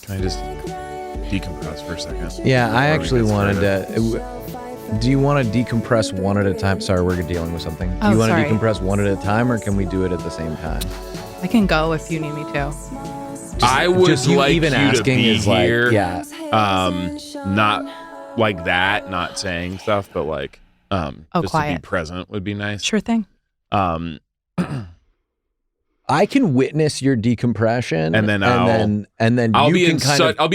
Can I just decompress for a second? Yeah, I actually wanted to. Do you want to decompress one at a time? Sorry, we're dealing with something. Do you want to decompress one at a time, or can we do it at the same time? I can go if you need me to. I would like even you asking to be is here. like, yeah. Not like that, not saying stuff, but like, just quiet. to be present would be nice. Sure thing. I can witness your decompression, and then I'll be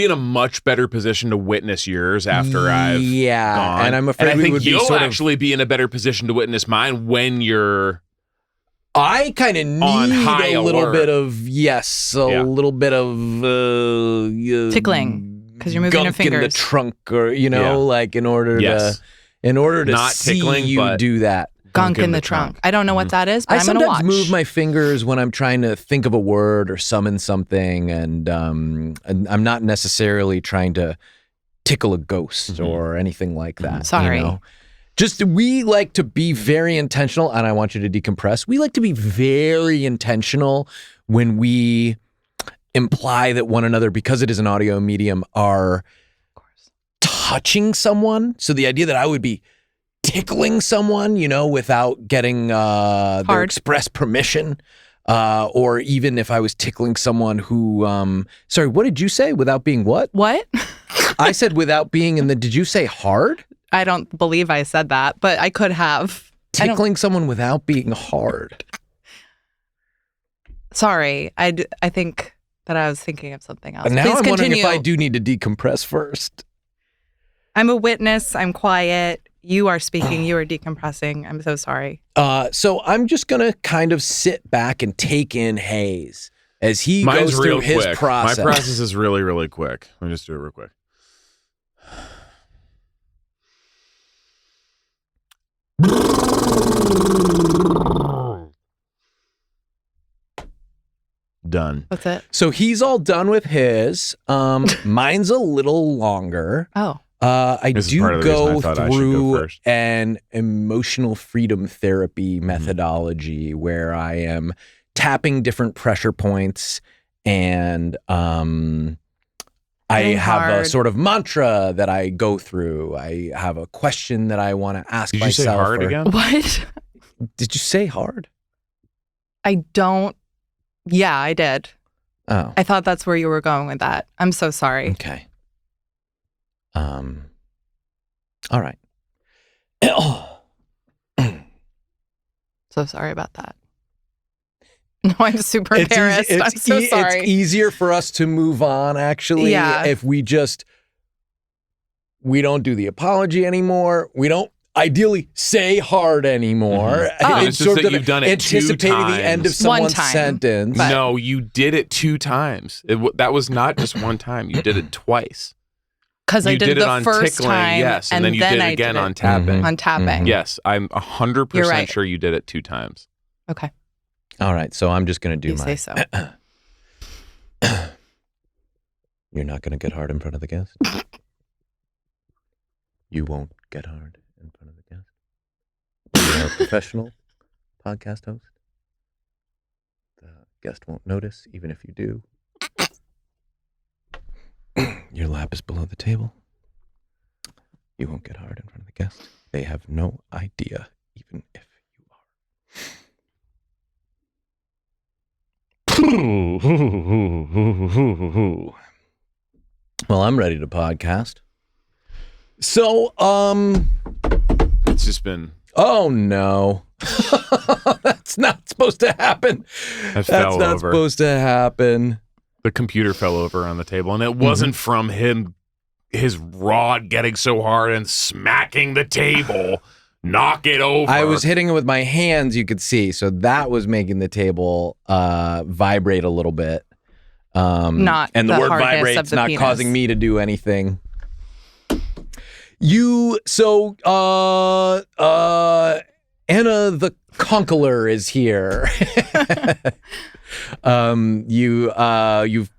in a much better position to witness yours after I've gone. And I'm afraid and I think you'll be actually be in a better position to witness mine when you're. I kind of need a little bit of little bit of tickling because you're moving your fingers in the trunk, or like in order to not see tickling, you do that. Gunk in the trunk. I don't know what that is, but I'm going to watch. I sometimes move my fingers when I'm trying to think of a word or summon something, and I'm not necessarily trying to tickle a ghost or anything like that. Sorry. Just, we like to be very intentional, and I want you to decompress. We like to be very intentional when we imply that one another, because it is an audio medium, are touching someone. So the idea that I would be tickling someone, without getting their express permission, or even if I was tickling someone who, sorry, what did you say? Without being what? What? I said without being in the, did you say hard? I don't believe I said that, but I could have. Tickling someone without being hard. Sorry, I think that I was thinking of something else. Now Please I'm wondering continue. if I do need to decompress first. I'm a witness. I'm quiet. You are speaking. You are decompressing. I'm so sorry. So I'm just going to kind of sit back and take in Hayes as he goes through his process. My process is really, really quick. Let me just do it real quick. Done. That's it. So he's all done with his. Mine's a little longer. Oh. I do go through an emotional freedom therapy methodology where I am tapping different pressure points, and I have a sort of mantra that I go through. I have a question that I want to ask myself. Did you say hard again? What? Did you say hard? I don't. Yeah, I did. Oh. I thought that's where you were going with that. I'm so sorry. Okay. All right. So sorry about that. No, I'm super embarrassed. I'm so sorry. It's easier for us to move on, actually, if we don't do the apology anymore. We don't ideally say hard anymore. It's just that you've done it anticipating 2 times. the end of someone's sentence. No, you did it 2 times. That was not just 1 time. You did it twice. Because I did it the first tickling, time, yes, and then you did it again on tapping. On tapping. Yes, I'm 100% sure you did it 2 times. Okay. All right, so I'm just going to do say so. You're not going to get hard in front of the guest? You won't get hard in front of the guest? You're a professional podcast host? The guest won't notice, even if you do. Your lap is below the table. You won't get hard in front of the guest. They have no idea, even if you are. Well, I'm ready to podcast. So, it's just been. Oh no, that's not supposed to happen. That's not supposed to happen. The computer fell over on the table, and it wasn't from his rod getting so hard and smacking the table. Knock it over. I was hitting it with my hands, you could see, so that was making the table vibrate a little bit. And the word vibrate's not penis. Causing me to do anything. Anna the Konkle is here. You've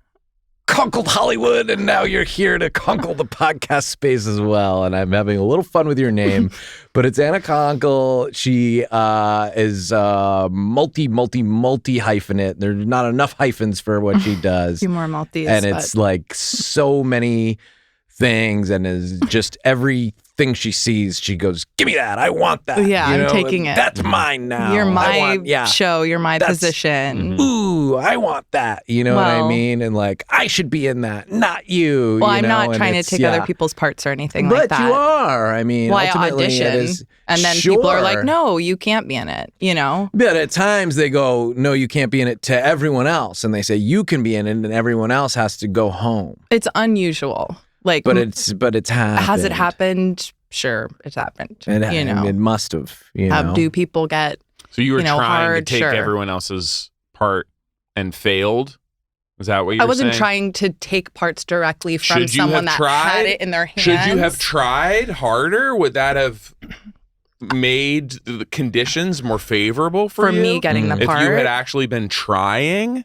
conkled Hollywood, and now you're here to conkle the podcast space as well. And I'm having a little fun with your name, but it's Anna Konkle. She is multi hyphenate. There's not enough hyphens for what she does. A few more multis. And it's like so many things, and is just everything she sees, she goes, give me that. I want that. Yeah, you I'm know? taking it. That's mine now. You're my yeah. show. You're my position. Ooh, I want that. You know what I mean? And like, I should be in that, not you. Well, you I'm know? not And trying to it's- take other people's parts or anything but like that. you are. I mean, Well, I ultimately audition, it is, and then sure. people are like, no, you can't be in it, you know? But at times they go, no, you can't be in it to everyone else. And they say, you can be in it, and everyone else has to go home. It's unusual. Like, But it's happened. has it happened? Sure, it's happened. You know, it must have. You how know? do people get? So you were You know, trying hard, to take sure. everyone else's part and failed? Is that what you were I wasn't saying? trying to take parts directly from Should you someone have that had tried? it in their hands. Should you have tried harder? Would that have made the conditions more favorable for you? me getting the if part? you had actually been trying?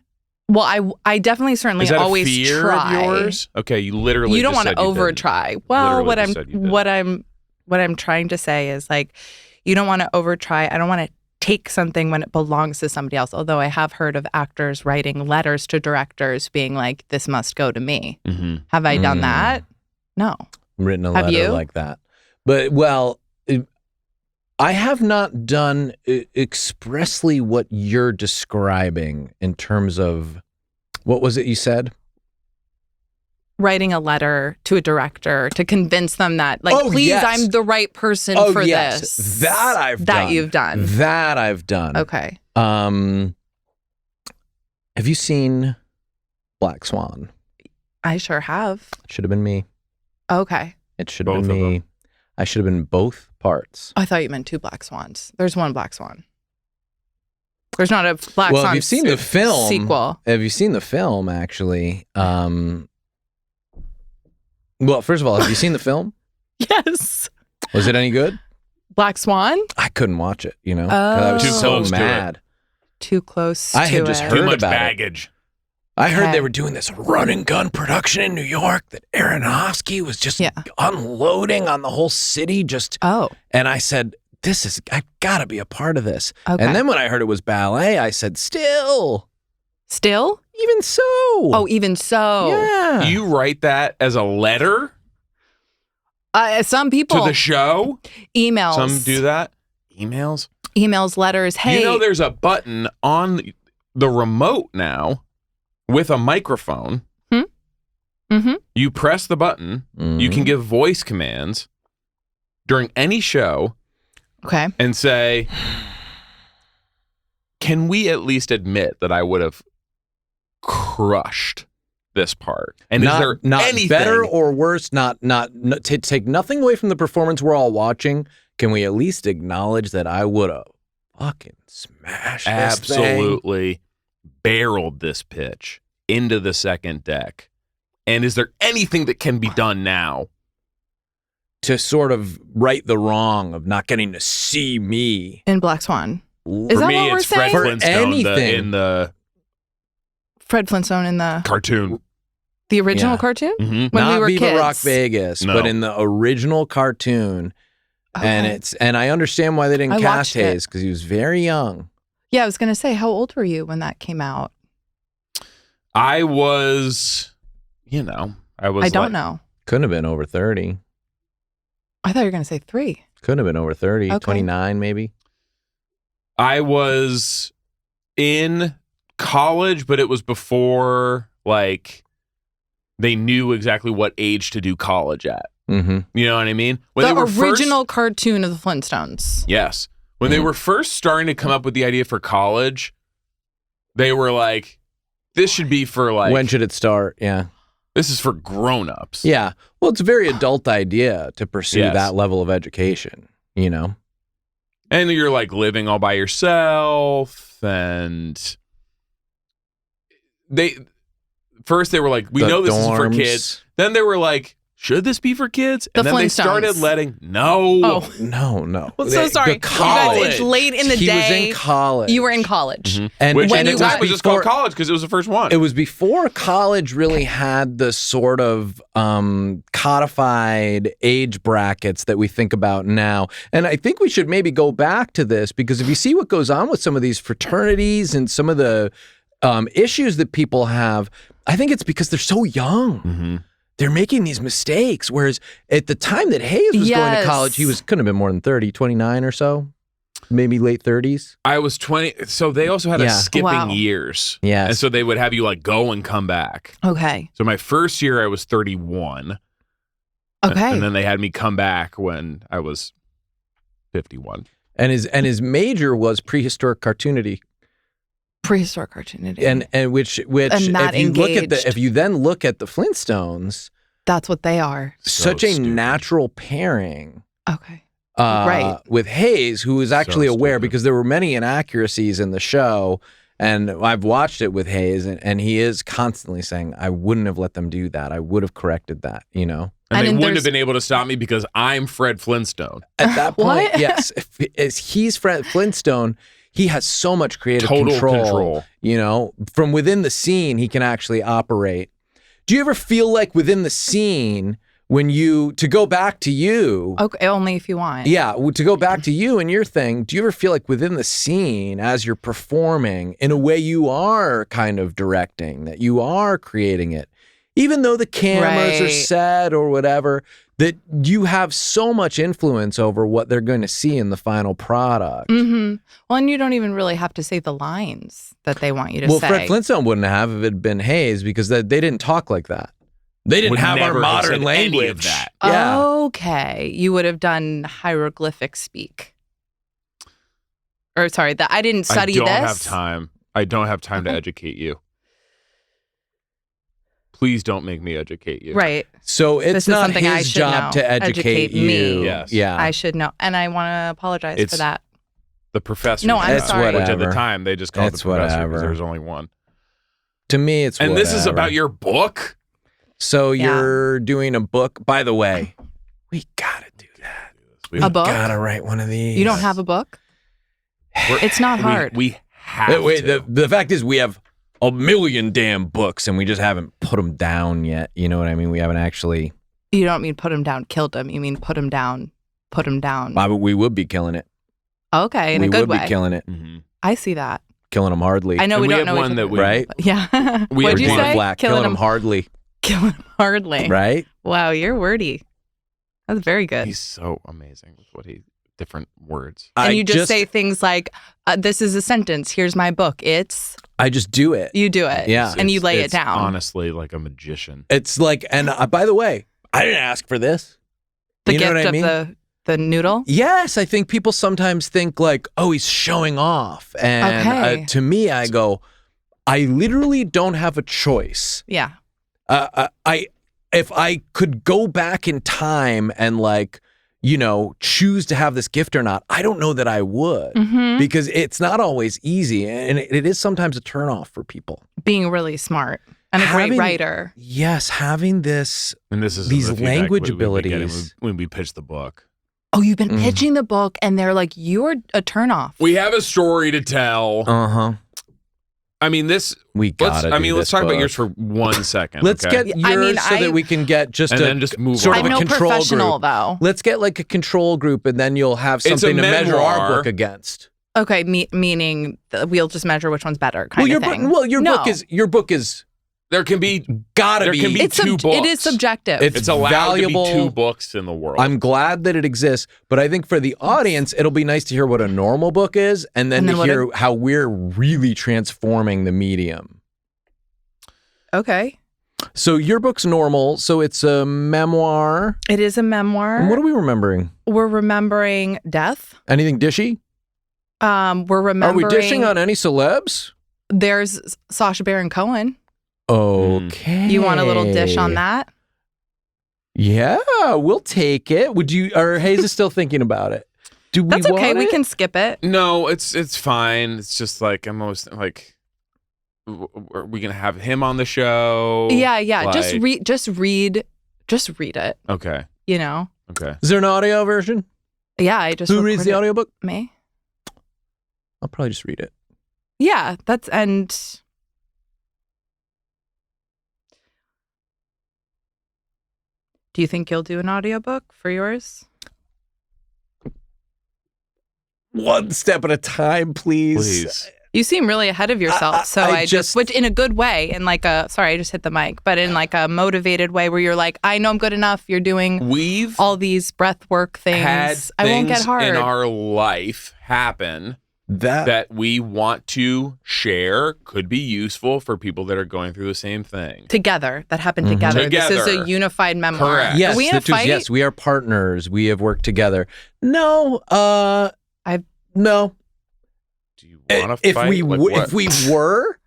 Well, I definitely certainly Is that always a fear try. of yours? Okay, you literally You don't just want to said you over didn't. try. Well, Literally just said you what I'm trying to say is like, you don't want to over try. I don't want to take something when it belongs to somebody else. Although I have heard of actors writing letters to directors being like, this must go to me. Mm-hmm. Have I done that? No. Written a Have letter you? like that. But, I have not done expressly what you're describing in terms of, what was it you said? Writing a letter to a director to convince them that, like, Oh, please, yes. I'm the right person Oh, for yes. this. That I've that done. you've done. That I've done. Okay. Have you seen Black Swan? I sure have. It should have been me. Okay. It should have Both been of me. them. I should have been both parts. I thought you meant two Black Swans. There's one Black Swan. There's not a Black Well, Swan if you've seen the film, sequel. Have you seen the film, actually? Well, first of all, have you seen the film? Yes. Was it any good? Black Swan? I couldn't watch it, you know? 'cause I was Oh. Too so close to it. mad. Too close I to had just it. heard Too much about it. baggage. I heard Okay. they were doing this run and gun production in New York that Aronofsky was just Yeah. unloading on the whole city. Oh, And I said, I've got to be a part of this. okay. And then when I heard it was ballet, I said, still, Still? even so. Oh, even so. yeah. You write that as a letter Some people. to the show? Emails. Some do that. Emails? Emails, letters. Hey. You know there's a button on the remote now with a microphone. Mm-hmm. You press the button. You can give voice commands during any show Okay. and say, can we at least admit that I would have crushed this part? And is there not anything better or worse? Not to take nothing away from the performance we're all watching. Can we at least acknowledge that I would have fucking smashed this thing? absolutely barreled this pitch into the second deck? And is there anything that can be done now? To sort of right the wrong of not getting to see me. In Black Swan. Is For that me, what we're it's Fred saying? For Flintstone anything. in the Fred Flintstone in the cartoon. original Yeah. cartoon? Mm-hmm. When not we were Viva kids. Rock Vegas, No. but in the original cartoon. Okay. And I understand why they didn't I cast watched it. Hayes because he was very young. Yeah, I was going to say, how old were you when that came out? I was, I was I don't like- know. Couldn't have been over 30. I thought you were going to say 3. Couldn't have been over 30, Okay. 29 maybe. I was in college, but it was before like they knew exactly what age to do college at. Mm-hmm. You know what I mean? When they The were original cartoon of the Flintstones. yes. When they were first starting to come up with the idea for college, they were like, this should be for like, When should it start? Yeah. this is for grown-ups. Yeah. Well, it's a very adult idea to pursue Yes. that level of education, you know? And you're like living all by yourself. And they were like, we The know this is for dorms. kids. Then they were like, should this be for kids? The And then they started Flintstones. letting, no. Oh. No. Well, so sorry. The college. You guys, it's late in the he day. was in college. You were in college. And Which when at it the time was just before- called college because it was the first one. It was before college really had the sort of codified age brackets that we think about now. And I think we should maybe go back to this because if you see what goes on with some of these fraternities and some of the issues that people have, I think it's because they're so young. They're making these mistakes. Whereas at the time that Hayes was going to college, he couldn't have been more than 30, 29 or so, maybe late 30s. I was 20. So they also had a skipping Wow. years. Yes. And so they would have you like go and come back. Okay. So my first year I was 31. Okay. And then they had me come back when I was 51. And his major was prehistoric cartoonity. Prehistoric cartoonity. And which And not if you then look at the Flintstones, that's what they are. such a stupid. natural pairing. Okay. Right. With Hayes, who is actually aware stupid. because there were many inaccuracies in the show, and I've watched it with Hayes, and he is constantly saying, "I wouldn't have let them do that. I would have corrected that." You know, And And they then wouldn't there's- have been able to stop me because I'm Fred Flintstone. at that point, What? yes, as he's Fred Flintstone, he has so much creative Total control. control. You know, from within the scene, he can actually operate. Do you ever feel like within the scene when to go back to you? Okay. Only if you want. Yeah, to go back to you and your thing, do you ever feel like within the scene as you're performing, in a way you are kind of directing, that you are creating it? Even though the cameras are Right. set or whatever, that you have so much influence over what they're going to see in the final product. Mm-hmm. Well, and you don't even really have to say the lines that they want you to Well, say. Fred Flintstone wouldn't have if it had been Hayes because they didn't talk like that. They didn't Would have our never have modern said any language. of that. Yeah. Okay. You would have done hieroglyphic speak. Or sorry, that I didn't study I don't this. have time. I don't have time to educate you. Please don't make me educate you. Right. So it's This is not something I his should job know. to educate you. me. Yes. Yeah. I should know. And I want to apologize It's- for that. The professor. No, I'm That's sorry. Which at the whatever. time they just called That's the professor whatever. because there's only one. To me, it's And this is whatever. about your book? So Yeah. you're doing a book. By the way, we gotta do that. We A book? gotta write one of these. You don't have a book? It's not hard. We have Wait, to. the fact is, we have a million damn books, and we just haven't put them down yet. You know what I mean? We haven't actually. You don't mean put him down, killed him. You mean put him down, put him down. But we would be killing it. Okay, in we a good would way. be killing it. Mhm. I see that. Killing them hardly. I know And we we don't have know one each that other, we- Right? but yeah. We What'd have you one say? Black, killing them hardly. Killing him hardly. Right? Wow, you're wordy. That's very good. He's so amazing with different words. And I you just say things like, "This is a sentence. Here's my book." I just do it. You do it. Yeah. And you It's- lay it it's down. honestly like a magician. It's like, and by the way, I didn't ask for this. The You know gift what I mean? of the noodle. Yes, I think people sometimes think like, oh, he's showing off. And Okay. to me, I go, I literally don't have a choice. Yeah. If I could go back in time and like, you know, choose to have this gift or not, I don't know that I would Hmm. because it's not always easy. And it is sometimes a turnoff for people. Being really smart and a Having- great writer. Yes, having this. And this is These the feedback language we would be getting abilities. when we pitched the book. Oh, you've been Mm. pitching the book and they're like, you're a turnoff. We have a story to tell. Uh-huh. I mean, We let's gotta let's talk about book. yours for 1 second. Let's okay? get Yeah, yours I mean, so that we can get just and a then just move sort on. of I'm a no control professional group. though. Let's get like a control group, and then you'll have It's a something to measure our memoir. book against. Okay, meaning we'll just measure which one's better kind Well, of thing. your No. book is There can be gotta There be. can be It's two it is books. subjective. It's it's allowed valuable. to be 2 books in the world. I'm glad that it exists, but I think for the audience, it'll be nice to hear what a normal book is, and then And then to what hear how we're really transforming the medium. okay. So your book's normal, so it's a memoir. It is a memoir. And what are we remembering? We're remembering death. Anything dishy? We're Are remembering. we dishing on any celebs? There's Sacha Baron Cohen. Okay. You want a little dish on that? Yeah, we'll take it. Would you? Or Hayes is still thinking about it. Do we? That's okay. want We it? can skip it. No, it's fine. It's just like I'm almost like, are we gonna have him on the show? Yeah, yeah. Like, Just read just read it. Okay. You know? Okay. Is there an audio version? Yeah, I just Who reads the audiobook? Me. I'll probably just read it. Yeah, and do you think you'll do an audiobook for yours? One step at a time, please. Please. You seem really ahead of yourself. So I just, which in a good way, in like a, sorry, I just hit the mic, but in like a motivated way where you're like, I know I'm good enough. You're doing all these breath work things. Had I won't get hard. in our life happen that we want to share, could be useful for people that are going through the same thing. Together. That happened together. This is a unified memoir. Correct. Yes, are we in a fight? Yes, we are partners. We have worked together. No, no. Do you want to fight? If we were,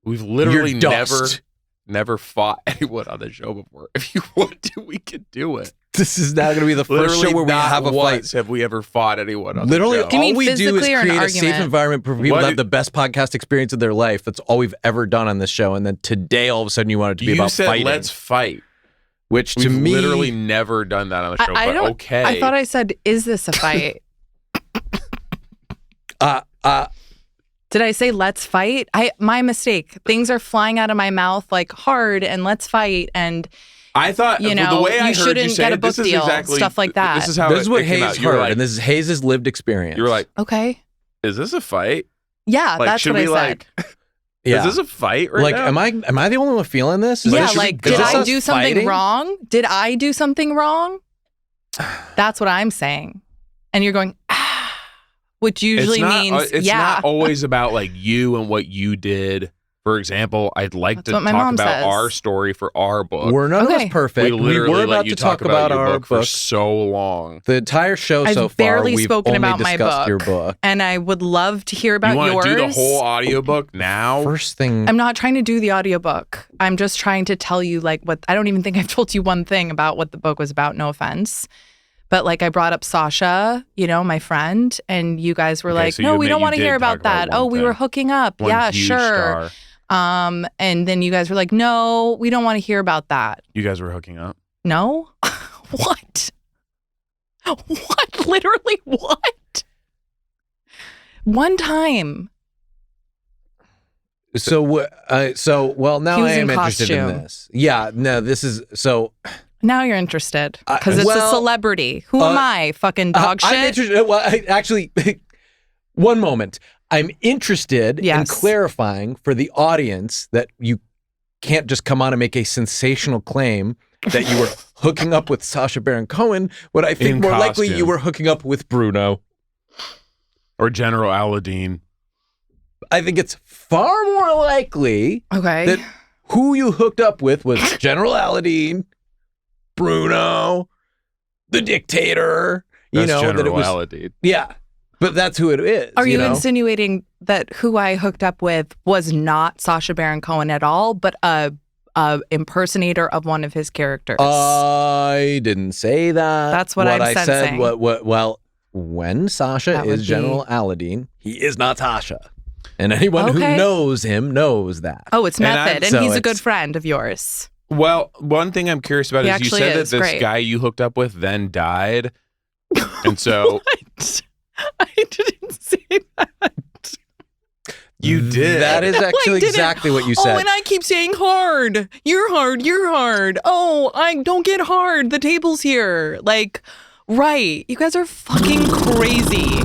we've literally you're dust. never fought anyone on the show before. If you want to, we could do it. This is now going to be the first show where we have a fight. Have we ever fought anyone on literally, the show? all we do is create a safe environment for people to have the best podcast experience of their life. That's all we've ever done on this show. And then today, all of a sudden, you want it to be about fighting. Let's fight. Which We've to me, literally never done that on the show. But okay. I thought I said, "Is this a fight?" Did I say let's fight? My mistake. Things are flying out of my mouth like hard and let's fight. And I thought, you know, the way I heard you shouldn't say get a it, book deal, stuff like that. This is how this is what it came Hayes out. You were heard, like, and this is Hayes' lived experience. You were like, okay, is this a fight? Yeah, like, that's what I said. Yeah. Is this a fight right now? Am I the only one feeling this? Yeah, like, did I do something wrong? Did I do something wrong? That's what I'm saying. And you're going, which usually means, it's not always about like you and what you did. For example, I'd like to talk about our story for our book. We're none of us perfect. We were about to talk about our book for so long. The entire show so far, I've barely spoken only about my book, your book. And I would love to hear about yours. You want to do the whole audiobook now? First thing. I'm not trying to do the audiobook. I'm just trying to tell you like what, I don't even think I've told you one thing about what the book was about, no offense. But like I brought up Sasha, you know, my friend, and you guys were like, no, we don't want to hear about that. Oh, we were hooking up. Yeah, sure. And then you guys were like, no, we don't want to hear about that. You guys were hooking up? No? What? What? Literally what? One time. So now I am interested in this. Yeah, no, this is so. Now you're interested because it's a celebrity. Who am I? Fucking dog shit? I'm interested. Well, actually, one moment. I'm interested in clarifying for the audience that you can't just come on and make a sensational claim that you were hooking up with Sacha Baron Cohen. What I think more likely you were hooking up with Bruno. Or General Aladdin. I think it's far more likely that who you hooked up with was General Aladdin, Bruno, the dictator. That's General that it was Aladdin. Yeah. But that's who it is. Are you insinuating that who I hooked up with was not Sacha Baron Cohen at all, but a impersonator of one of his characters? I didn't say that. That's what I'm sensing. Said. Well, when Sasha is General Aladdin, he is not Sasha. And anyone who knows him knows that. Oh, it's method. And he's a good friend of yours. Well, one thing I'm curious about is you said that this guy you hooked up with then died. And so... What? I didn't say that. You did. That is actually exactly what you said. Oh, and I keep saying hard. You're hard. You're hard. Oh, I don't get hard. The table's here. Like, right. You guys are fucking crazy.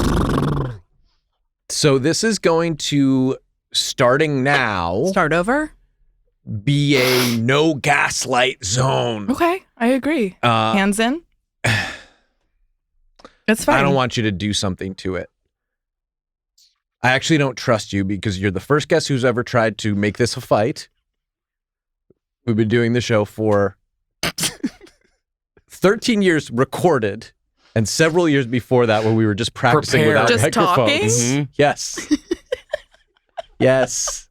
So this is going to, starting now. Start over? Be a no gaslight zone. Okay. I agree. Hands in. It's fine. I don't want you to do something to it. I actually don't trust you because you're the first guest who's ever tried to make this a fight. We've been doing the show for 13 years recorded and several years before that when we were just practicing without just microphones. Talking? Mm-hmm. Yes. Yes.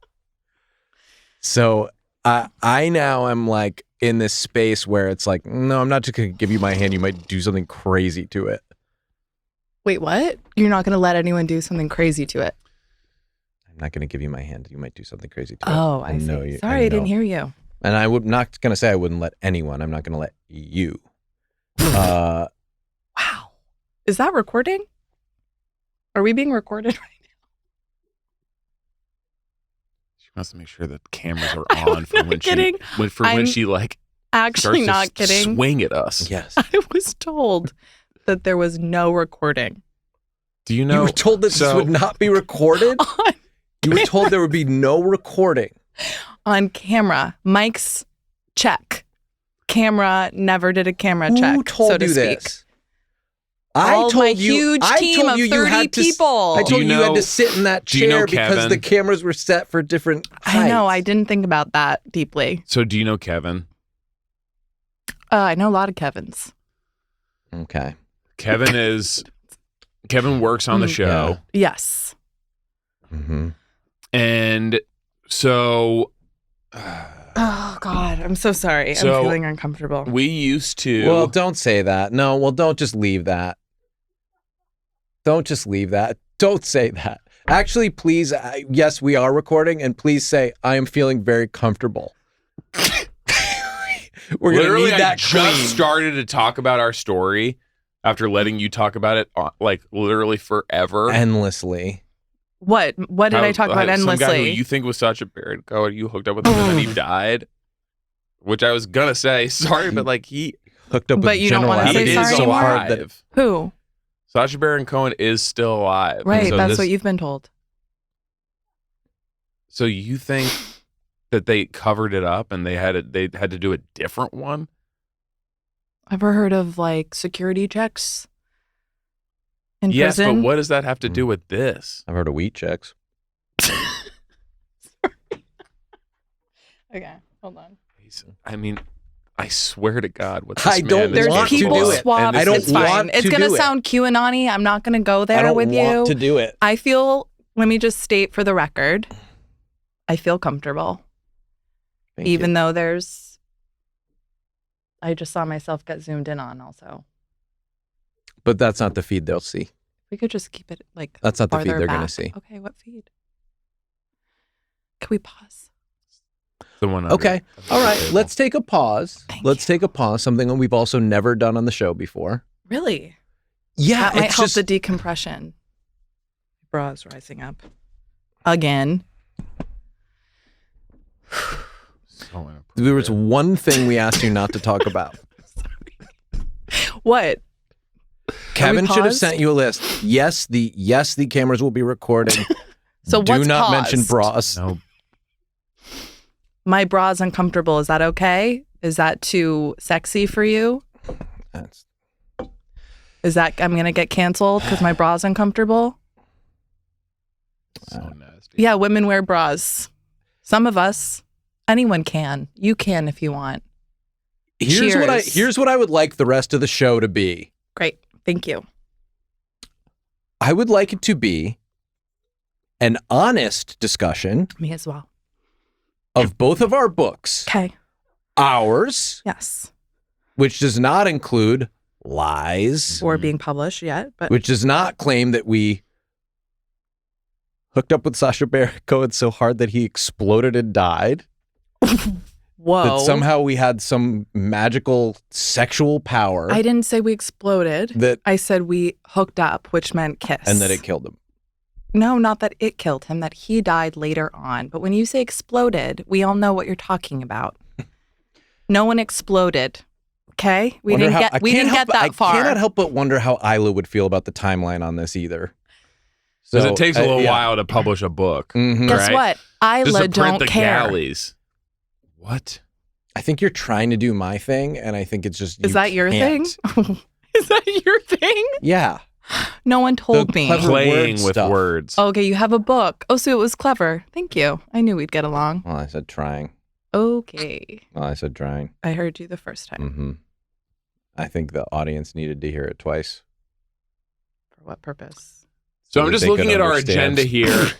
So I now am like in this space where it's like, no, I'm not just going to give you my hand. You might do something crazy to it. Wait, what? You're not going to let anyone do something crazy to it? I'm not going to give you my hand. You might do something crazy to it. Oh, I see. Sorry, I didn't hear you. And I'm not going to say I wouldn't let anyone. I'm not going to let you. Wow. Is that recording? Are we being recorded right She wants to make sure that cameras are on for when kidding. when she like Actually starts not to kidding. swing at us. Yes. I was told that there was no recording. Do you know? You were told that this would not be recorded? You were told there would be no recording. On camera. Mike's check. Camera never did a camera check. Who told so to you speak. this? My huge team of 30 people. I told you had to sit in that do you know chair because Kevin? the cameras were set for different heights. I know. I didn't think about that deeply. So do you know Kevin? I know a lot of Kevins. Okay. Kevin works on the show. Yes. Mm-hmm. And so Oh, God. I'm so sorry. So I'm feeling uncomfortable. we used to. Well, don't say that. No, well, don't just leave that. Don't just leave that. Don't say that. Actually, please, yes, we are recording, and please say, I am feeling very comfortable. We're going to literally, need that I just clean. started to talk about our story after letting you talk about it like literally forever. Endlessly. What did I talk about endlessly? Some guy who you think was Sacha Baron Cohen, you hooked up with him and then he died. Which I was gonna say, sorry, but like he Hooked up But with you don't General wanna say Abigail sorry so anymore? hard that alive. Who? Sacha Baron Cohen is still alive. And Right. so That's this- what you've been told. So you think that they covered it up and they had to do a different one? Ever heard of like security checks in Yes, prison? but what does that have to do with this? I've heard of wheat checks. Okay, hold on. I mean, I swear to God, what this I don't man There's is want to people do capable it. of. swabs. And I don't It's fine. want It's to gonna do it. sound QAnon-y. I'm not gonna go I there don't with want you. to do it. I feel. Let me just state for the record. I feel comfortable, Thank even you. though there's. I just saw myself get zoomed in on. Also, But that's not the feed they'll see. we could just keep it like. That's not the feed farther they're going to back. see. Okay, what feed? Can we pause? The one under Okay. the All right. table. Let's take a pause. Thank Let's you. take a pause. Something that we've also never done on the show before. Really? Yeah. That might it's help just, the decompression. Bras rising up again. So inappropriate. there was one thing we asked you not to talk about. What? Kevin should have paused? sent you a list. Yes, the cameras will be recording. So Do what's not paused? mention bras. No, My bra's uncomfortable. Is that okay? Is that too sexy for you? That's- Is that I'm gonna get canceled because my bra's uncomfortable? so nasty. Yeah, women wear bras. Some of us. Anyone can. You can if you want. Here's Cheers. what I would like the rest of the show to be. Great. Thank you. I would like it to be an honest discussion Me as well. of both of our books. Okay. Ours, Yes. which does not include lies, Or being published yet, but which does not claim that we hooked up with Sacha Baron Cohen so hard that he exploded and died. whoa. That somehow we had some magical sexual power I didn't say we exploded. that I said we hooked up, which meant kiss. and that it killed him. No, not that it killed him, that he died later on. But when you say exploded, we all know what you're talking about. No one exploded. Okay? We didn't get that far. I cannot help but wonder how Isla would feel about the timeline on this either. Because So, it takes a little yeah. while to publish a book. Mhm. Guess right? what? Just Isla to print don't the care. galleys. What? I think you're trying to do my thing, and I think it's just Is you that your thing? can't. Is that your thing? Yeah. No one told The me. clever- Playing word with stuff. words. Okay, you have a book. Oh, so it was clever. Thank you. I knew we'd get along. Well, I said trying. Okay. Well, I said trying. I heard you the first time. Mm-hmm. I think the audience needed to hear it twice. For what purpose? So that I'm just they could looking at our understand. agenda here.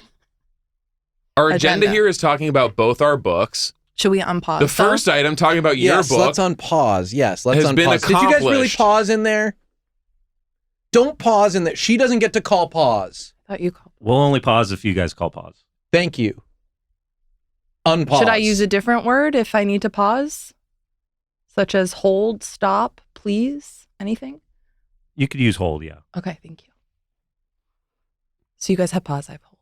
Our agenda Agenda. here is talking about both our books. Should we unpause? The first item talking about Yes, your book. let's unpause. Yes, let's has unpause. been Did you guys really accomplished. pause in there? Don't pause in there. She doesn't get to call pause. I thought you called. We'll only pause if you guys call pause. Thank you. Unpause. Should I use a different word if I need to pause? Such as hold, stop, please, anything? You could use hold, yeah. Okay, thank you. So you guys have pause, I have hold.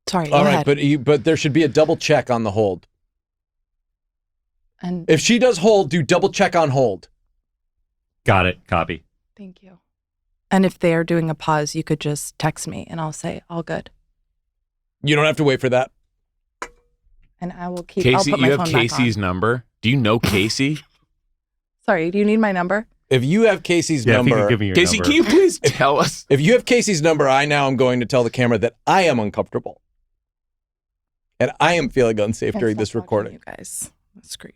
Sorry, go All right, ahead. but there should be a double check on the hold. And If she does hold, do double check on hold. Got it. Copy. thank you. And if they're doing a pause, you could just text me and I'll say, all good. You don't have to wait for that. And I will keep, Casey, I'll put my you phone have back Casey's on. number. Do you know Casey? Sorry, do you need my number? If you have Casey's Yeah, if you number, could give me your Casey, number. can you please tell us? if you have Casey's number, I now am going to tell the camera that I am uncomfortable. And I am feeling unsafe during this recording. You guys, the screen.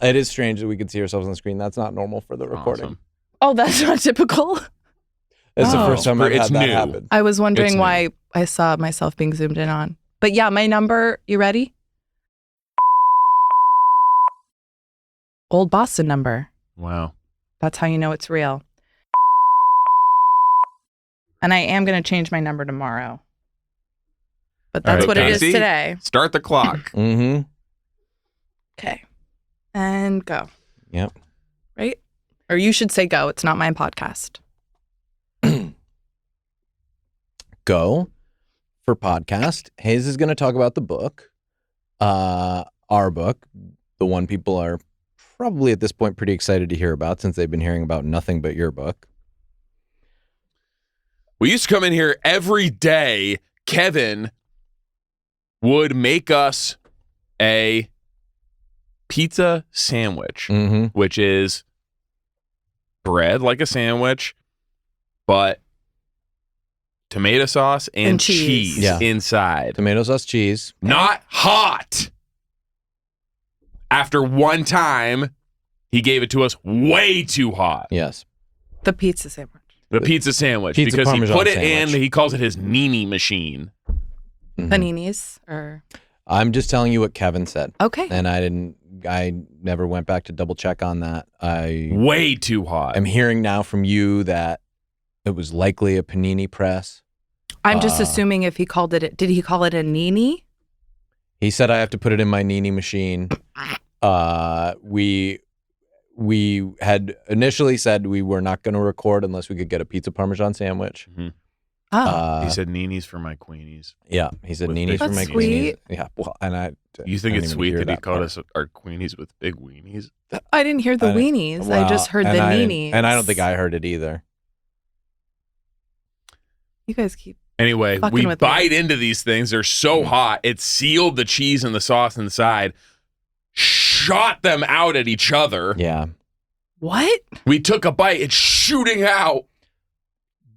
It is strange that we can see ourselves on the screen. That's not normal for the recording. Awesome. Oh, that's not typical. It's the Oh. first time I've It's had that new. happen. I was wondering It's new. why I saw myself being zoomed in on. But yeah, my number, you ready? Old Boston number. Wow. That's how you know it's real. And I am going to change my number tomorrow. But All that's right, what it is Casey? today. Start the clock. Mm-hmm. Okay. And go. Yep. Right? Or you should say go. It's not my podcast. Go for podcast. Hayes is going to talk about the book, our book, the one people are probably at this point pretty excited to hear about since they've been hearing about nothing but your book. We used to come in here every day. Kevin would make us a pizza sandwich, Mm-hmm. which is bread like a sandwich, but tomato sauce and cheese Yeah. inside. Tomato sauce, cheese. Not hot. After one time, he gave it to us way too hot. Yes. The pizza sandwich. The pizza sandwich. Pizza because he Parmesan put it sandwich. in, he calls it his Nini machine. Mhm. Paninis or I'm just telling you what Kevin said. okay. And I never went back to double check on that. I Way too hot. am hearing now from you that it was likely a panini press. I'm just assuming if he called it, did he call it a Nini? He said I have to put it in my Nini machine. We had initially said we were not going to record unless we could get a pizza Parmesan sandwich. Oh, He said Nini's for my queenies. Yeah, he said With Nini's big for my That's sweet. queenies. Yeah, well, and I. You I think didn't it's even sweet hear that he part. called us our queenies with big weenies? I didn't hear the I- weenies. I Well, just heard and the I didn't- Ninis. and I don't think I heard it either. You guys keep. Anyway, Fucking we with me. bite into these things. They're so hot. It sealed the cheese and the sauce inside, shot them out at each other. Yeah, What? We took a bite. It's shooting out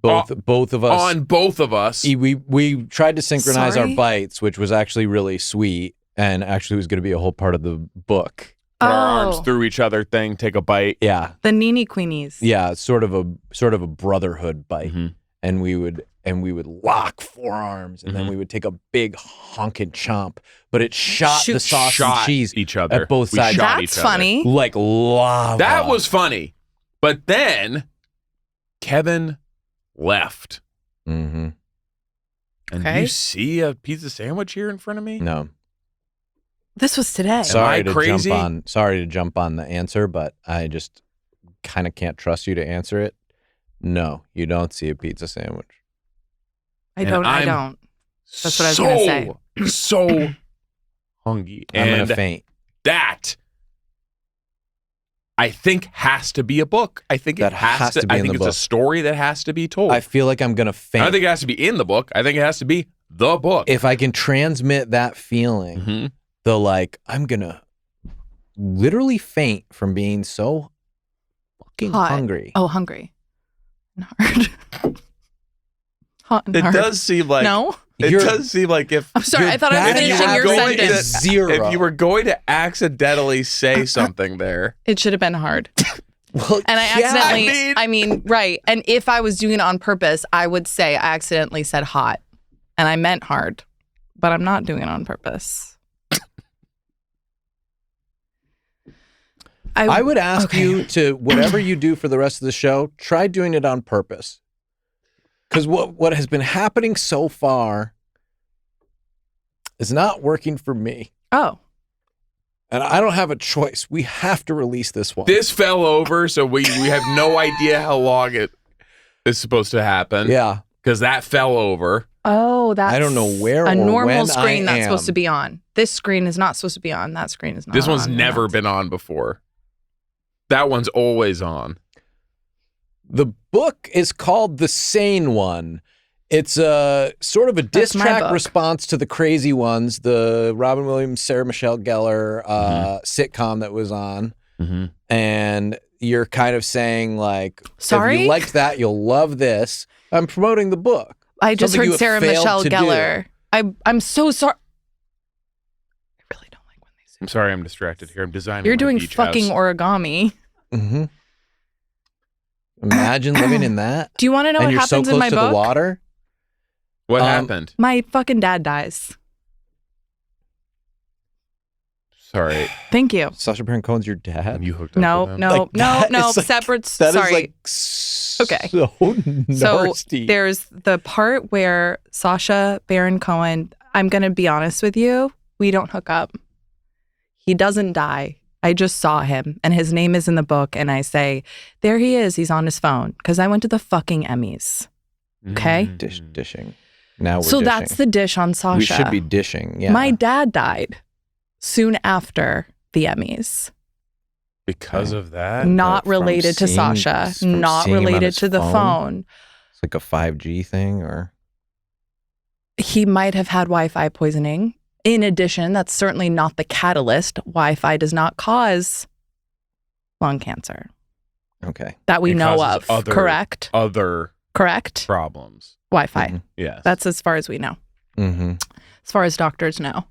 both of us. on both of us. We tried to synchronize Sorry? our bites, which was actually really sweet, and actually was going to be a whole part of the book. Put our arms Oh, through each other thing, take a bite. Yeah, the Nini Queenies. yeah, sort of a brotherhood bite, Mhm. and we would lock forearms, and then we would take a big honking chomp, but it shot the sauce Shot and cheese each other. at both We sides. shot That's each other. funny. like lava. That was funny. But then Kevin left. Mm-hmm. And Okay. you see a pizza sandwich here in front of me? No. This was today. I crazy? Sorry to jump on the answer, but I just kind of can't trust you to answer it. No, you don't see a pizza sandwich. I And don't. I I'm don't. That's what I was gonna say. So hungry. I'm And gonna faint. that I think has to be a book. I think That it has to be I in think the it's book. a story that has to be told. I feel like I'm gonna I faint. don't think it has to be in the book. I think it has to be the book. If I can transmit that feeling, Mhm. the like, I'm gonna literally faint from being so fucking Hot. hungry. Oh, hungry and hard. Hot and It hard. does seem like No. it You're- does seem like if I'm sorry. I thought I was batting finishing your going to- sentence. Zero. if you were going to accidentally say something there. It should have been hard. well, And I yeah, accidentally, I mean, right. And if I was doing it on purpose, I would say I accidentally said hot and I meant hard, but I'm not doing it on purpose. I would ask okay. you to, whatever you do for the rest of the show, try doing it on purpose. Because what has been happening so far is not working for me. Oh. And I don't have a choice. We have to release this one. This fell over, so we have no idea how long it is supposed to happen. Yeah. Because that fell over. Oh, that's I don't know where a or normal when screen I that's supposed am. to be on. This screen is not supposed to be on. That screen is not This one's on. never been on before. That one's always on. The book is called The Sane One. It's a sort of a diss That's my track book. response to the Crazy Ones, the Robin Williams, Sarah Michelle Gellar sitcom that was on. Mm-hmm. And you're kind of saying like, Sorry? if you liked that, you'll love this. I'm promoting the book. I just Something you heard have Sarah failed Michelle to do. Gellar. I'm so sorry. I really don't like when they say I'm sorry, I'm distracted here. I'm designing. you're my doing beach fucking house. origami. Mm-hmm. Imagine living in that. Do you want to know and what you're so happens close in my to book? the water. What happened? My fucking dad dies. Sorry, Thank you. Sacha Baron Cohen's your dad. you hooked up No, with him? no, Like, no, that no. is like- Separate. That sorry. is like so Okay. nasty. There's the part where Sacha Baron Cohen, I'm going to be honest with you, we don't hook up. He doesn't die. I just saw him and his name is in the book and I say, there he is. He's on his phone because I went to the fucking Emmys. Okay. Dishing. Now we're So dishing. that's the dish on Sasha. We should be dishing. Yeah. My dad died soon after the Emmys. Because of that. Not from related to seeing- Sasha. from Not seeing him on related his to the phone. It's like a 5G thing, or He might have had Wi-Fi poisoning. In addition, that's certainly not the catalyst. Wi-Fi does not cause lung cancer okay. that we It know causes of. Correct? Other Correct? problems. Wi-Fi. Mhm. Yes. That's as far as we know, Mm-hmm. as far as doctors know.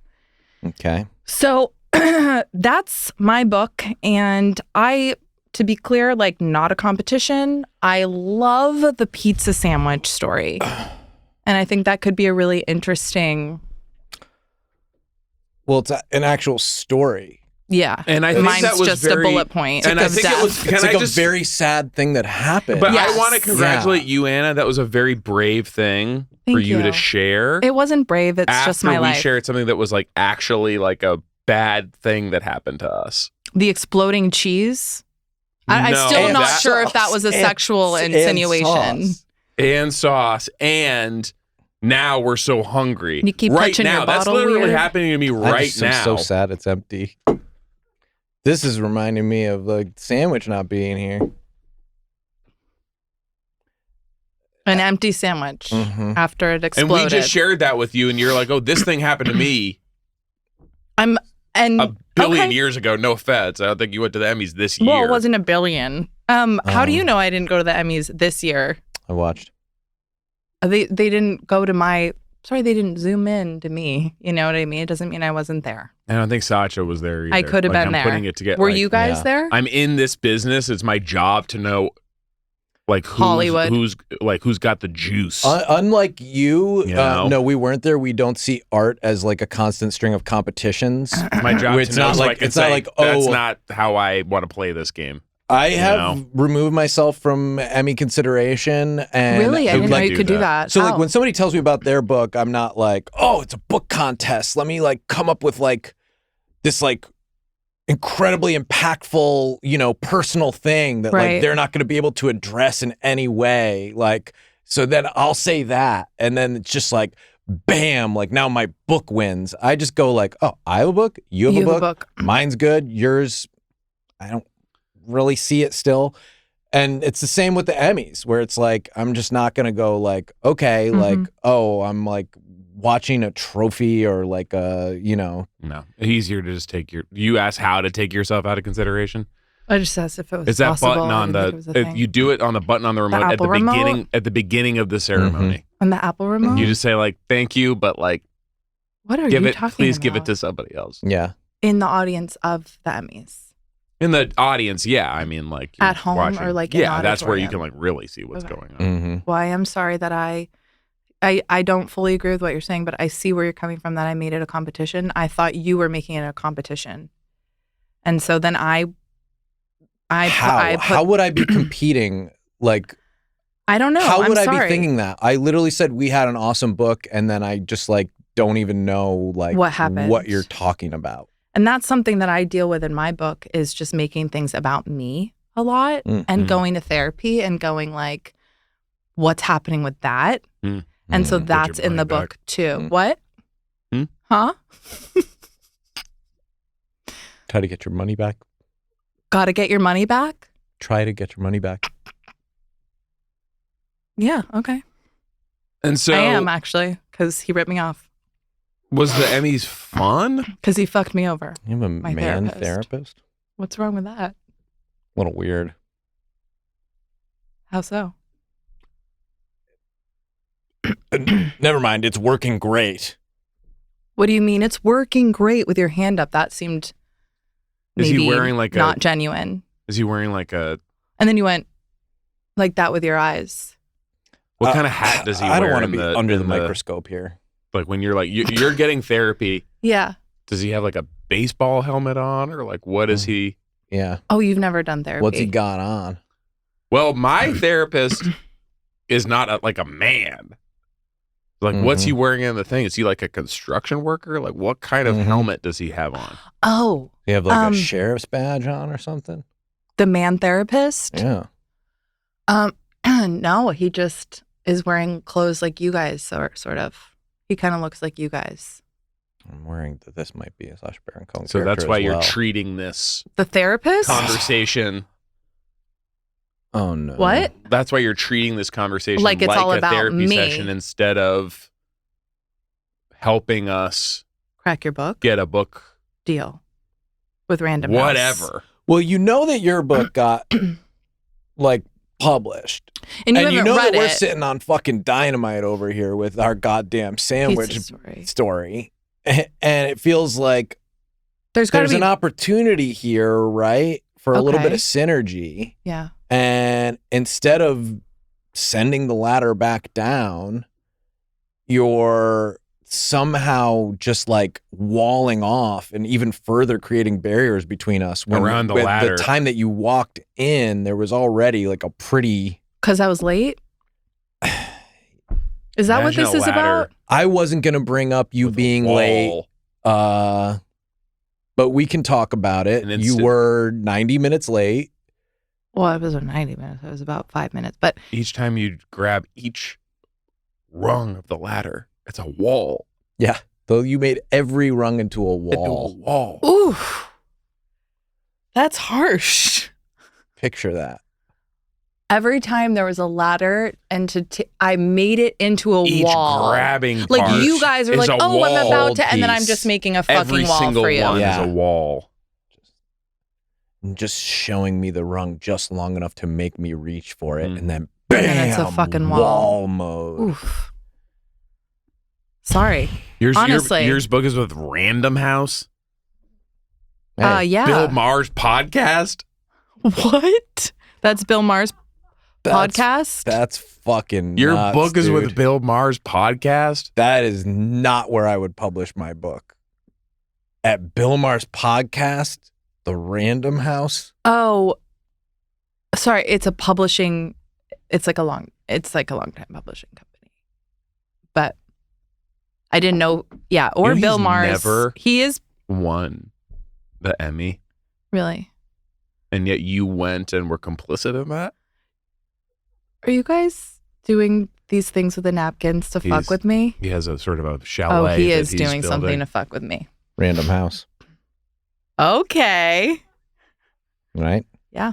Okay. So that's my book. And to be clear, like not a competition. I love the pizza sandwich story. And I think that could be a really interesting. Well, it's an actual story. Yeah. And I think Mine's that was just very, a bullet point. And I of think death. it was. Can It's like I a just? very sad thing that happened. But Yes. I want to congratulate Yeah. you, Anna. That was a very brave thing for Thank you you. to share. It wasn't brave. It's after just my we life. shared something that was like actually like a bad thing that happened to us. The exploding cheese. I'm No, still And not that- sure if that was a sauce. sexual And insinuation. sauce. And sauce, and now we're so hungry. You keep right touching now. your That's bottle literally weird. happening to me I right just am now. so sad it's empty. This is reminding me of like sandwich not being here. An empty sandwich Mhm. after it And exploded. we just shared that with you, and you're like, "Oh, this thing happened to me And a billion okay. years ago." No offense. I don't think you went to the Emmys this year. Well, it wasn't a billion. How do you know I didn't go to the Emmys this year? I watched. They didn't go to my. Sorry, they didn't zoom in to me. You know what I mean? It doesn't mean I wasn't there. I don't think Sacha was there either. I could have Like, been I'm there. Putting it together. Were like, you guys yeah. there? I'm in this business. It's my job to know, like Hollywood. who's got the juice. Unlike you, You know? no, we weren't there. We don't see art as like a constant string of competitions. my job It's to know not so I like- can it's not say, like, that's oh- not how I want to play this game. I have know? removed myself from Emmy consideration, and Really? I didn't know like, you could do that. So like How? when somebody tells me about their book, I'm not like, oh, it's a book contest. Let me like come up with like this like incredibly impactful, personal thing that Right. like they're not going to be able to address in any way. Like, so then I'll say that, and then it's just like, bam, like now my book wins. I just go like, oh, I have a book, you have a book, mine's good, yours, I don't really see it still. And it's the same with the Emmys, where it's like, I'm just not going to go like, okay, like, oh, I'm like watching a trophy or like No, easier to just you ask how to take yourself out of consideration. I just asked if it was It's that possible. button I on didn't think it was a the, thing. you do it on the button on the remote at the Apple remote? beginning of the ceremony. On the Apple remote? You just say like, thank you, but like, What are give you it, talking please about? give it to somebody else. yeah. In the audience of the Emmys. In the audience, yeah. I mean, like you're At home watching. or, like, in yeah, the that's where you auditorium? can like really see what's Okay. going on. Mm-hmm. Well, I am sorry that I don't fully agree with what you're saying, but I see where you're coming from that I made it a competition. I thought you were making it a competition. And so then How would I be competing? Like, I don't know. how would I'm I sorry. be thinking that? I literally said we had an awesome book, and then I just like don't even know like What happened. what you're talking about. And that's something that I deal with in my book is just making things about me a lot and going to therapy and going like, what's happening with that? And so that's in the book too. What? Huh? Try to get your money back. Gotta get your money back? Try to get your money back. Yeah, okay. And so I am actually, because he ripped me off. Was the Emmys fun? Because he fucked me over. You have a My man therapist. therapist? What's wrong with that? A little weird. How so? Never mind. It's working great. What do you mean? It's working great with your hand up. That seemed Is he maybe wearing like not a? genuine. Is he wearing like a? And then you went like that with your eyes. What kind of hat does he wear? I don't want to in be the, under in the microscope here. Like when you're like you're getting therapy. Yeah. Does he have like a baseball helmet on, or like what is he? Yeah. Oh, you've never done therapy. What's he got on? Well, my therapist is not like a man. Like, what's he wearing in the thing? Is he like a construction worker? Like, what kind of helmet does he have on? Oh. You have like a sheriff's badge on or something? The man therapist? Yeah. No, he just is wearing clothes like you guys, sort of. He kind of looks like you guys. I'm worrying that this might be a Sacha Baron Cohen So that's character why as you're well. treating this The therapist? conversation. Oh, no. What? That's why you're treating this conversation Like it's all a about therapy me. session instead of helping us Crack your book? get a book. Deal. With Random House. Whatever. Well, you know that your book got like published. And you you haven't know read that we're it. sitting on fucking dynamite over here with our goddamn sandwich Pizza story. story. And it feels like There's got to there's be. an opportunity here, right? For a little Okay. bit of synergy. Yeah. And instead of sending the ladder back down, you're somehow just like walling off and even further creating barriers between us. Around the with ladder. The time that you walked in, there was already like a pretty... Because I was late? Is that what Imagine this a is ladder about? I wasn't going to bring up you with a being wall. late, but we can talk about it. And You were 90 minutes late. Well, it was 90 minutes. It was about 5 minutes. But Each time you grab each rung of the ladder, it's a wall. Yeah. Though you made every rung into a Into a wall. wall. ooh, that's harsh. Picture that. Every time there was a ladder and I made it into a Each wall. grabbing Like part you guys are is like, a oh, I'm wall about to, and then I'm piece. just making a fucking Every wall single for you. one Yeah. is a wall. And just showing me the rung just long enough to make me reach for it. And then bam, And it's a fucking wall. mode. Oof. Sorry. Yours Honestly. yours book is with Random House. Hey, Yeah. Bill Maher's podcast. What? That's Bill Maher's that's- podcast? That's fucking Your nuts, book is with dude. Bill Maher's podcast. That is not where I would publish my book. At Bill Maher's podcast, The Random House. Oh, sorry. It's a publishing. It's like a long time publishing company. But I didn't know. Yeah, or You know Bill he's Maher's. never- He is Won the Emmy, really. and yet you went and were complicit in that. Are you guys doing these things with the napkins to fuck He's- with me? He has a sort of a Oh, chalet. he that is he's doing building. something to fuck with me. Random House. Okay. Right? Yeah.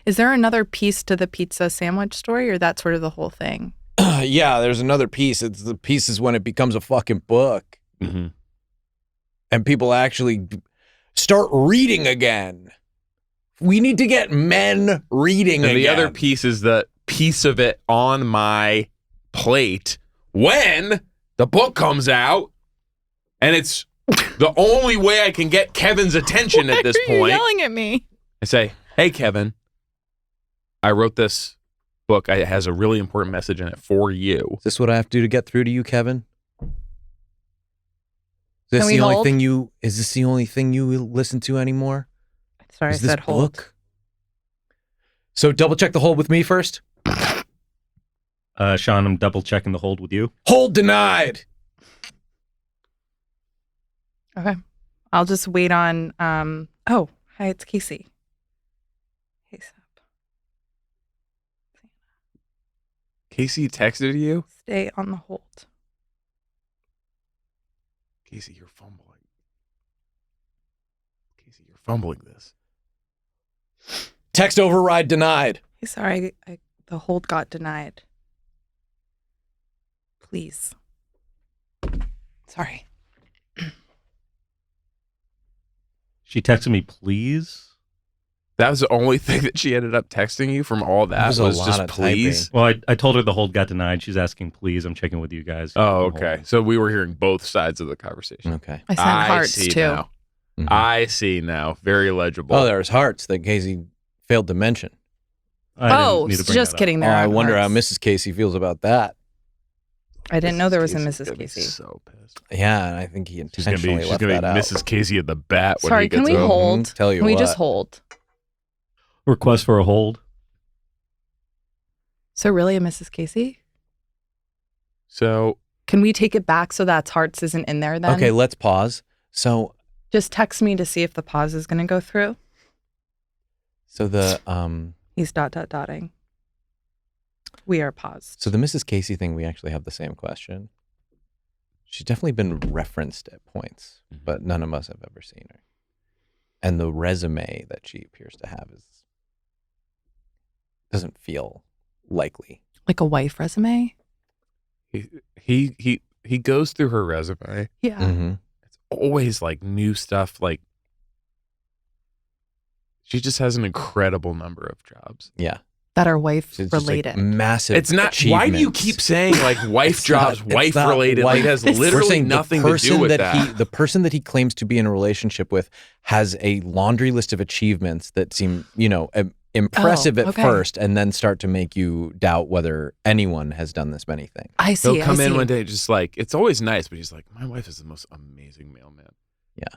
Is there another piece to the pizza sandwich story, or that's sort of the whole thing? Yeah, there's another piece. It's the piece is when it becomes a fucking book Mhm. and people actually start reading again. We need to get men reading And again. the other piece is the piece of it on my plate when the book comes out, and it's the only way I can get Kevin's attention at this Why are you point. yelling at me? I say, "Hey, Kevin, I wrote this book. It has a really important message in it for you." Is this what I have to do to get through to you, Kevin? Is this Can we the only hold? thing you is this the only thing you listen to anymore? Sorry, Is I this said hold. book? So double check the hold with me first. Sean, I'm double checking the hold with you. Hold denied. Okay. I'll just wait on oh, hi, it's Casey. Hey, Sup. Casey texted you? Stay on the hold. Casey, you're fumbling. Casey, you're fumbling this. Text override denied. Hey, sorry, the hold got denied. Please. Sorry. She texted me, please. That was the only thing that she ended up texting you from all that was a lot just of please. Well, I told her the hold got denied. She's asking, please. I'm checking with you guys. Oh, okay. So we were hearing both sides of the conversation. Okay. I sent hearts see too. Now. Mhm. I see now. Very legible. Oh, there's hearts that Casey failed to mention. I didn't Oh, mean to bring just that up. kidding. Oh, There I aren't wonder how hearts. Mrs. Casey feels about that. I didn't know there was a Casey's Mrs. gonna be Casey. So pissed. Yeah, and I think he She's gonna intentionally be left that out. Mrs. Casey at the bat when Sorry, he gets can we home. hold? Tell you Can we what. just hold? Request for a hold. So really a Mrs. Casey? So Can we take it back so that's hearts isn't in there then? Okay, let's pause. So Just text me to see if the pause is going to go through. the He's dotting. We are paused. So the Mrs. Casey thing, we actually have the same question. She's definitely been referenced at points, but none of us have ever seen her. And the resume that she appears to have doesn't feel likely. Like a wife resume? he goes through her resume. Yeah. Mm-hmm. It's always like new stuff. Like she just has an incredible number of jobs. Yeah. That are wife It's just, like, related. massive. It's not. Why do you achievements. keep saying like wife It's jobs, not- it's wife not related? Like it has We're literally saying nothing the to person do with that. The person that he claims to be in a relationship with has a laundry list of achievements that seem, impressive at okay. first, and then start to make you doubt whether anyone has done this many things. I see. He'll come I in see. one day, just like it's always nice, but he's like, my wife is the most amazing mailman.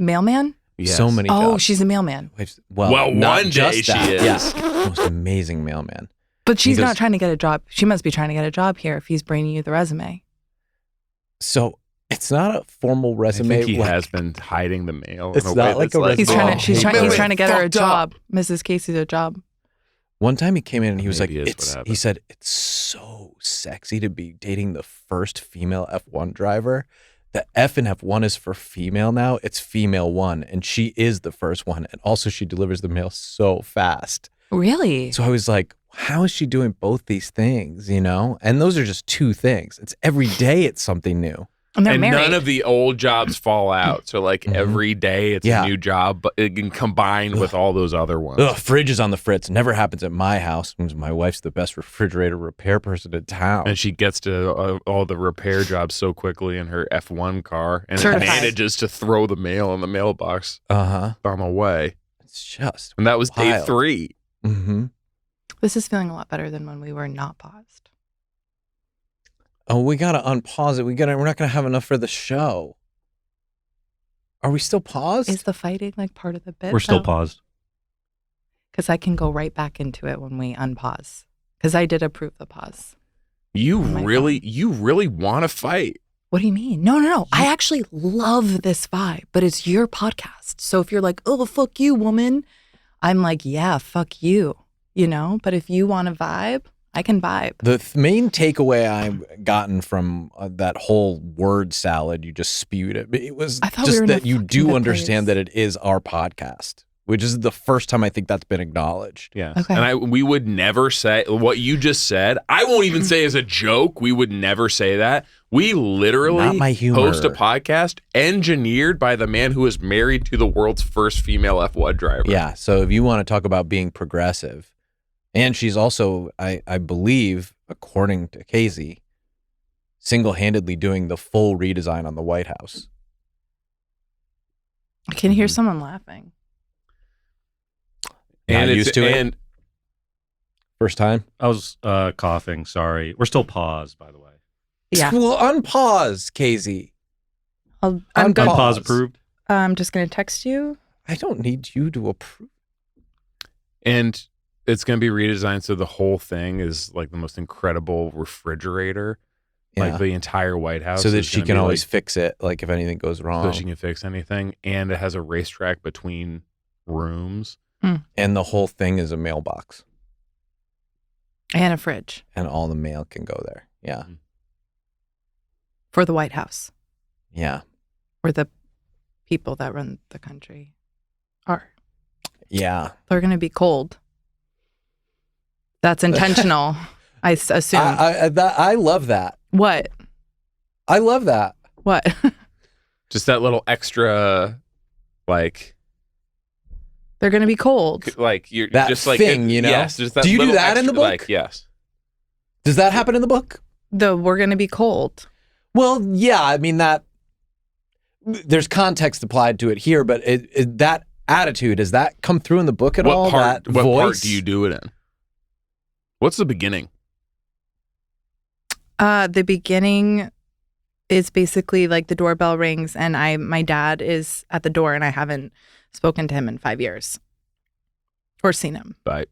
Mailman? Yes. So many. Oh, jobs. she's a mailman. Well, not one day just she that. is. Yeah. Most amazing mailman. But she's He not does- trying to get a job. She must be trying to get a job here if he's bringing you the resume. So it's not a formal I resume. think he like- has been hiding the mail. It's in a not way like that's a resume. He's trying Oh, to. He's hey, trying. man, He's it trying to get her a fucked up. job. Mrs. Casey's a job. One time he came in and he was like, Maybe is what he happened. said, it's so sexy to be dating the first female F1 driver. The F in F1 is for female now. It's female one. And she is the first one. And also she delivers the mail so fast. Really? So I was like, how is she doing both these things, And those are just two things. It's every day it's something new. And they're And married. none of the old jobs fall out. So like Mhm. every day it's Yeah. a new job, but it can combine with all those other ones. Ugh, fridge is on the fritz. Never happens at my house. My wife's the best refrigerator repair person in town. And she gets to all the repair jobs so quickly in her F1 car and it Certified. manages to throw the mail in the mailbox Uh-huh. on the way. It's just. And that was day Wild. 3. Mm-hmm. This is feeling a lot better than when we were not paused. Oh, we gotta unpause it. We're not gonna have enough for the show. Are we still paused? Is the fighting like part of the bit? We're still paused. Because I can go right back into it when we unpause. Because I did approve the pause. You my really want to fight. What do you mean? No. I actually love this vibe, but it's your podcast. So if you're like, oh, fuck you, woman, I'm like, yeah, fuck you, But if you want to vibe, I can vibe. The main takeaway I've gotten from that whole word salad you just spewed at me was I thought we just were in a that you fucking do good understand place. that it is our podcast, which is the first time I think that's been acknowledged. Yeah. Okay. And we would never say what you just said. I won't even say as a joke. We would never say that. We literally Not my humor. host a podcast engineered by the man who is married to the world's first female F1 driver. Yeah. So if you want to talk about being progressive, and she's also, I believe, according to Casey, single-handedly doing the full redesign on the White House. I can hear someone laughing. Not it's- used to it? and First time? I was coughing. Sorry. We're still paused, by the way. Yeah. Well, unpause, Casey. I'm Unpause. good. Unpause approved. I'm just going to text you. I don't need you to approve. And It's going to be redesigned so the whole thing is like the most incredible refrigerator. Yeah. Like the entire White House. So that is she gonna can be, always like, fix it, like if anything goes wrong. so she can fix anything. And it has a racetrack between rooms. And the whole thing is a mailbox. And a fridge And all the mail can go there. Yeah. for the White House, Yeah. where the people that run the country are. Yeah. They're going to be cold. That's intentional, I assume. I love that. What? I love that. What? Just that little extra, like They're going to be cold. you're That just like thing, you know? Yes, just that Do you do little that in the extra, book? Like, yes. Does that happen in the book? We're going to be cold. Well, yeah. I mean, there's context applied to it here, but that attitude, does that come through in the book at all? What That voice? part do you do it in? What's the beginning? The beginning is basically like the doorbell rings and my dad is at the door and I haven't spoken to him in 5 years or seen him. Right.